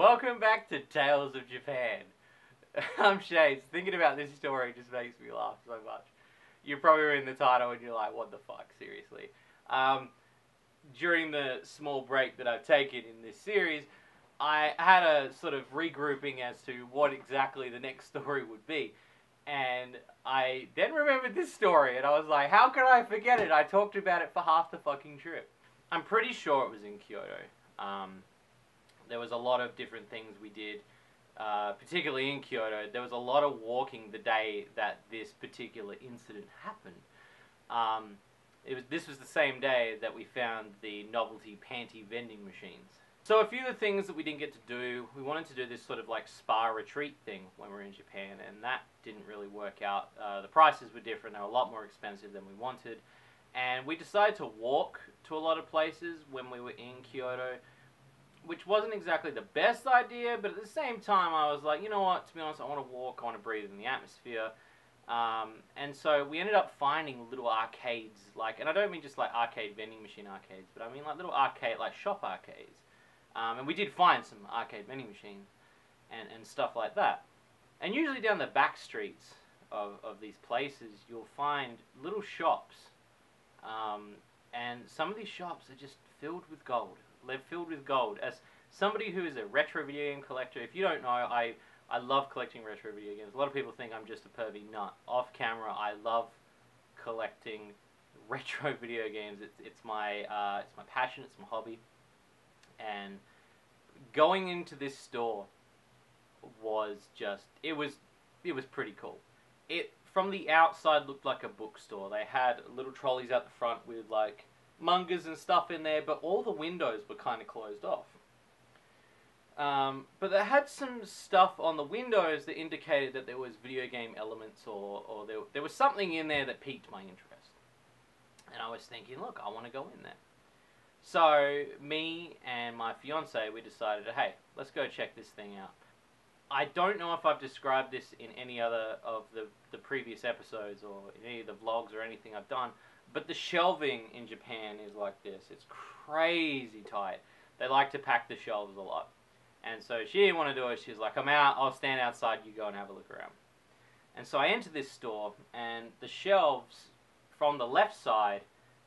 Welcome back to Tales of Japan. I'm Shades. Thinking about this story just makes me laugh so much. You're probably reading the title and you're like, what the fuck, seriously. During the small break that I've taken in this series, I had a sort of regrouping as to what exactly the next story would be. And I then remembered this story and I was like, how could I forget it? I talked about it for half the fucking trip. I'm pretty sure it was in Kyoto. There was a lot of different things we did, particularly in Kyoto. There was a lot of walking the day that this particular incident happened. This was the same day that we found the novelty panty vending machines. So a few of the things that we didn't get to do, we wanted to do this sort of like spa retreat thing when we were in Japan, and that didn't really work out. The prices were different, they were a lot more expensive than we wanted. And we decided to walk to a lot of places when we were in Kyoto, which wasn't exactly the best idea, but at the same time I was like, you know what, to be honest, I want to walk, I want to breathe in the atmosphere. And so we ended up finding little arcades, and I don't mean just like arcade vending machine arcades, but I mean like little arcade, like shop arcades. And we did find some arcade vending machines and stuff like that. And usually down the back streets of these places, you'll find little shops. And some of these shops are just filled with gold. They're filled with gold. As somebody who is a retro video game collector, if you don't know, I love collecting retro video games. A lot of people think I'm just a pervy nut. Off camera, I love collecting retro video games. It's my passion. It's my hobby. And going into this store was just it was pretty cool. It from the outside looked like a bookstore. They had little trolleys out the front with like mangas and stuff in there, but all the windows were kind of closed off. But they had some stuff on the windows that indicated that there was video game elements or there was something in there that piqued my interest. And I was thinking, look, I want to go in there. So me and my fiance, we decided, hey, let's go check this thing out. I don't know if I've described this in any other of the previous episodes or in any of the vlogs or anything I've done, but the shelving in Japan is like this. It's crazy tight. They like to pack the shelves a lot. And so she didn't want to do it. She was like, I'm out. I'll stand outside. You go and have a look around. And so I entered this store, and the shelves from the left side,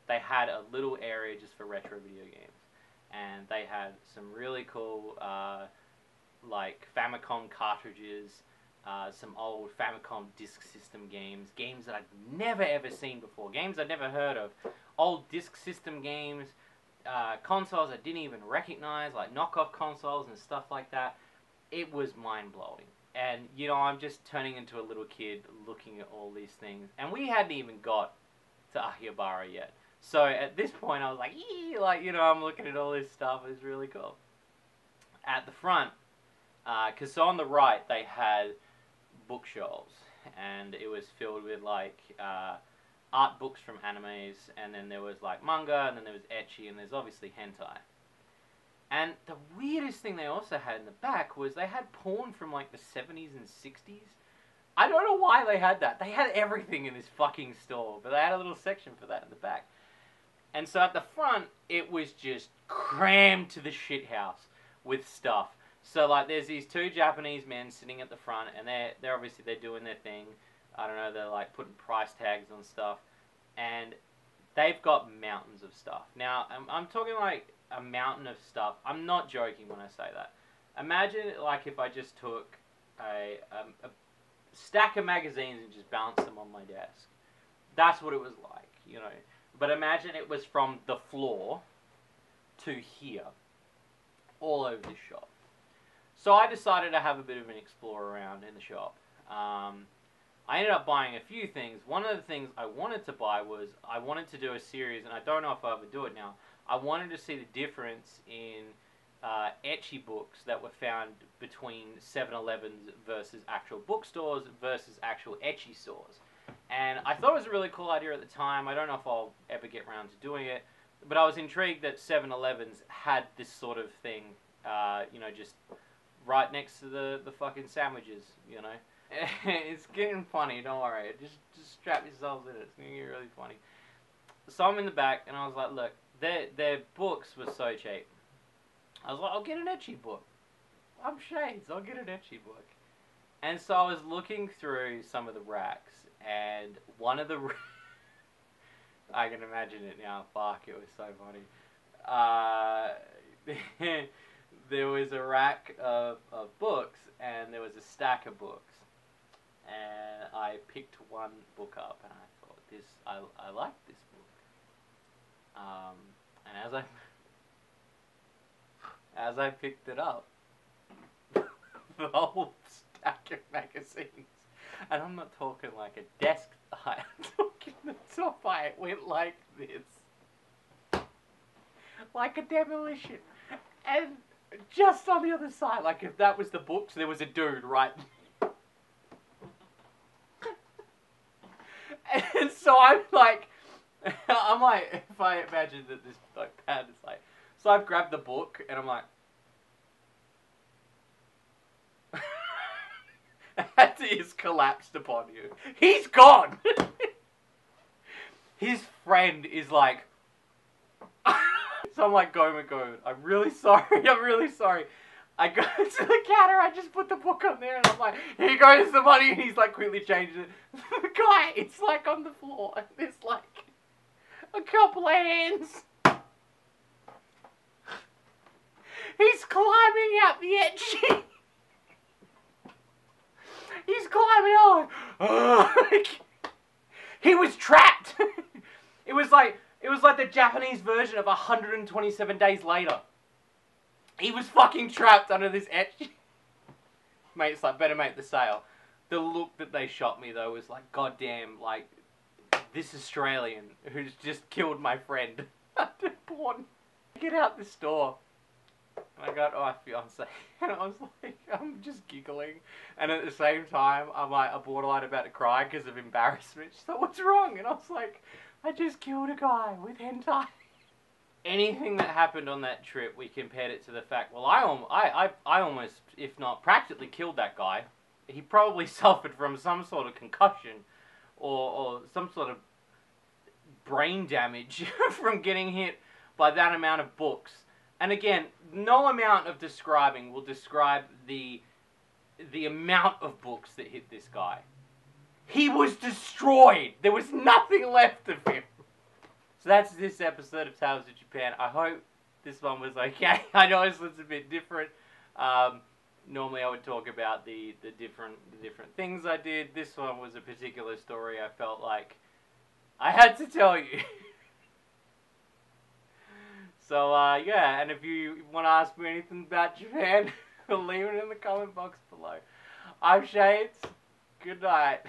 they had a little area just for retro video games. And they had some really cool, like Famicom cartridges, some old Famicom disk system games that I'd never ever seen before, games I'd never heard of, old disk system games, consoles I didn't even recognize, like knockoff consoles and stuff like that. It was mind-blowing. And, you know, I'm just turning into a little kid looking at all these things. And we hadn't even got to Akihabara yet. So at this point I was like, ee, like, you know, I'm looking at all this stuff. It's really cool. At the front, because so on the right they had bookshelves, and it was filled with like art books from animes, and then there was like manga, and then there was ecchi, and there's obviously hentai. And the weirdest thing they also had in the back was they had porn from like the 70s and 60s. I don't know why they had that. They had everything in this fucking store, but they had a little section for that in the back. And so at the front, it was just crammed to the shithouse with stuff. So like, there's these two Japanese men sitting at the front, and they're obviously they're doing their thing. I don't know, they're like putting price tags on stuff, and they've got mountains of stuff. Now I'm talking like a mountain of stuff. I'm not joking when I say that. Imagine like if I just took a stack of magazines and just balanced them on my desk. That's what it was like, you know. But imagine it was from the floor to here, all over this shop. So I decided to have a bit of an explore around in the shop. I ended up buying a few things. One of the things I wanted to buy was, I wanted to do a series, and I don't know if I'll ever do it now. I wanted to see the difference in ecchi books that were found between 7-Elevens versus actual bookstores versus actual ecchi stores. And I thought it was a really cool idea at the time. I don't know if I'll ever get around to doing it, but I was intrigued that 7-Elevens had this sort of thing, you know, just right next to the fucking sandwiches, you know. It's getting funny, don't worry. Just strap yourselves in it. It's going to get really funny. So I'm in the back, and I was like, look, their books were so cheap. I was like, I'll get an ecchi book. I'm Shades. I'll get an ecchi book. And so I was looking through some of the racks, and one of the I can imagine it now. Fuck, it was so funny. There was a rack of books, and there was a stack of books. And I picked one book up, and I thought, I like this book. And as I picked it up, the whole stack of magazines, and I'm not talking like a desk height, I'm talking the top height went like this, like a demolition, and just on the other side, like if that was the books, there was a dude right. And so I'm like, if I imagine that this like pad is like, so I've grabbed the book and I'm like, as he has collapsed upon you, he's gone. His friend is like, so I'm like, go, I'm really sorry, I'm really sorry. I go to the counter, I just put the book on there, and I'm like, here goes the money, and he's like quickly changed it. The guy, it's like on the floor, and there's like a couple of hands. He's climbing out the ecchi. He's climbing out like, he was trapped. It was like the Japanese version of 127 Days Later. He was fucking trapped under this ecchi. Mate, it's like, better make the sale. The look that they shot me, though, was like, goddamn, like, this Australian who's just killed my friend. Porn. Get out the store. And I got my fiance, and I was like, I'm just giggling. And at the same time, I'm like, a borderline about to cry because of embarrassment. She's like, what's wrong? And I was like, I just killed a guy with hentai. Anything that happened on that trip, we compared it to the fact, well, I almost, if not practically killed that guy. He probably suffered from some sort of concussion or some sort of brain damage from getting hit by that amount of books. And again, no amount of describing will describe the amount of books that hit this guy. He was destroyed. There was nothing left of him. So that's this episode of Tales of Japan. I hope this one was okay. I know this one's a bit different. Normally I would talk about the different things I did. This one was a particular story I felt like I had to tell you. So yeah, and if you want to ask me anything about Japan, leave it in the comment box below. I'm Shades. Good night.